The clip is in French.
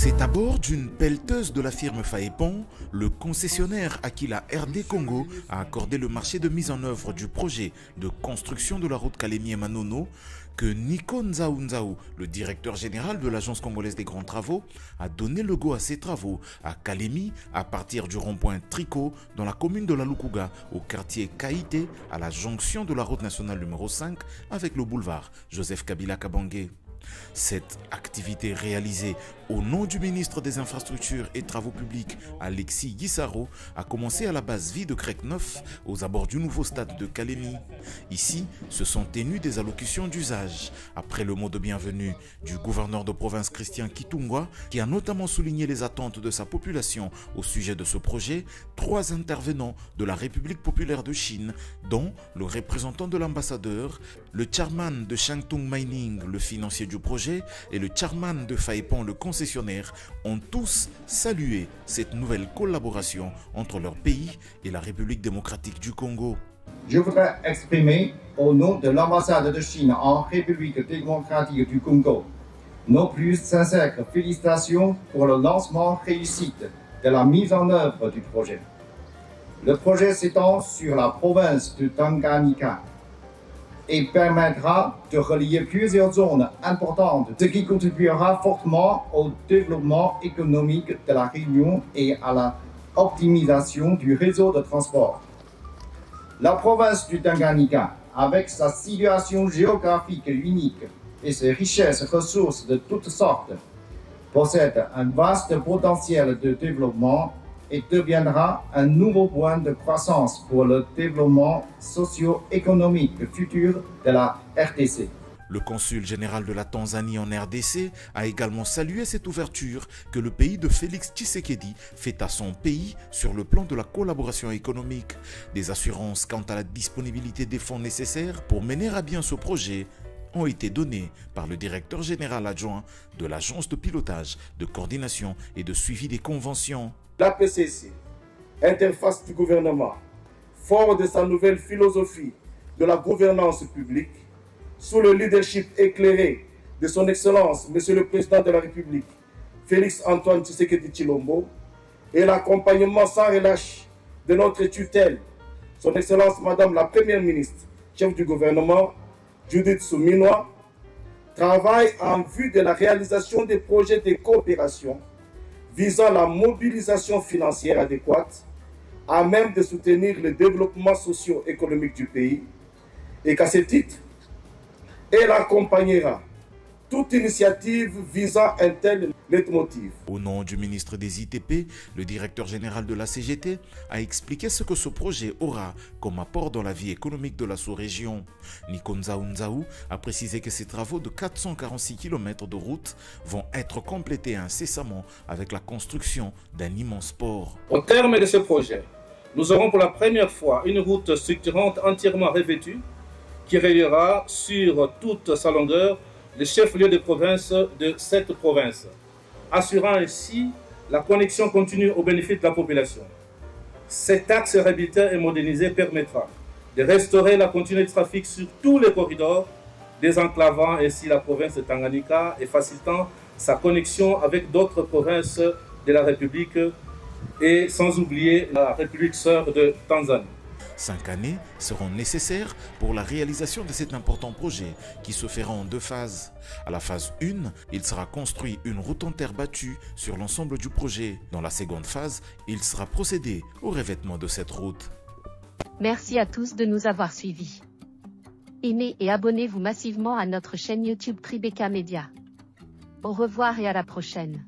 C'est à bord d'une pelleteuse de la firme Faepon, le concessionnaire à qui la RD Congo a accordé le marché de mise en œuvre du projet de construction de la route Kalemi-Manono, que Nico Nzaou, le directeur général de l'Agence congolaise des grands travaux, a donné le go à ces travaux à Kalemi à partir du rond-point Tricot dans la commune de la Lukuga, au quartier Kaïté, à la jonction de la route nationale numéro 5 avec le boulevard Joseph Kabila Kabange. Cette activité réalisée au nom du ministre des Infrastructures et Travaux Publics, Alexis Guissaro, a commencé à la base vie de Crec 9, aux abords du nouveau stade de Kalemi. Ici, se sont tenues des allocutions d'usage. Après le mot de bienvenue du gouverneur de province Christian Kitungwa, qui a notamment souligné les attentes de sa population au sujet de ce projet, 3 intervenants de la République populaire de Chine, dont le représentant de l'ambassadeur, le chairman de Shangtung Mining, le financier du projet, et le chairman de Faepon, le concessionnaire, ont tous salué cette nouvelle collaboration entre leur pays et la République démocratique du Congo. Je voudrais exprimer au nom de l'ambassade de Chine en République démocratique du Congo nos plus sincères félicitations pour le lancement réussite de la mise en œuvre du projet. Le projet s'étend sur la province de Tanganyika et permettra de relier plusieurs zones importantes, ce qui contribuera fortement au développement économique de la région et à l'optimisation du réseau de transport. La province du Tanganyika, avec sa situation géographique unique et ses richesses ressources de toutes sortes, possède un vaste potentiel de développement et deviendra un nouveau point de croissance pour le développement socio-économique futur de la RDC. Le consul général de la Tanzanie en RDC a également salué cette ouverture que le pays de Félix Tshisekedi fait à son pays sur le plan de la collaboration économique. Des assurances quant à la disponibilité des fonds nécessaires pour mener à bien ce projet ont été données par le directeur général adjoint de l'Agence de pilotage, de coordination et de suivi des conventions. L'APCC, interface du gouvernement, fort de sa nouvelle philosophie de la gouvernance publique, sous le leadership éclairé de son Excellence, Monsieur le Président de la République, Félix Antoine Tshisekedi Tshilombo, et l'accompagnement sans relâche de notre tutelle, son Excellence Madame la Première ministre, chef du gouvernement, Judith Suminwa, travaille en vue de la réalisation des projets de coopération visant la mobilisation financière adéquate à même de soutenir le développement socio-économique du pays et qu'à ce titre, elle accompagnera toute initiative visant un tel leitmotiv. Au nom du ministre des ITP, le directeur général de la CGT a expliqué ce que ce projet aura comme apport dans la vie économique de la sous-région. Nico Nzaou a précisé que ces travaux de 446 km de route vont être complétés incessamment avec la construction d'un immense port. Au terme de ce projet, nous aurons pour la première fois une route structurante entièrement revêtue qui reliera sur toute sa longueur les chefs-lieux de province de cette province, assurant ainsi la connexion continue au bénéfice de la population. Cet axe réhabilité et modernisé permettra de restaurer la continuité de trafic sur tous les corridors, désenclavant ainsi la province de Tanganyika et facilitant sa connexion avec d'autres provinces de la République et sans oublier la République sœur de Tanzanie. 5 années seront nécessaires pour la réalisation de cet important projet qui se fera en 2 phases. À la phase 1, il sera construit une route en terre battue sur l'ensemble du projet. Dans la seconde phase, il sera procédé au revêtement de cette route. Merci à tous de nous avoir suivis. Aimez et abonnez-vous massivement à notre chaîne YouTube Tribeca Media. Au revoir et à la prochaine.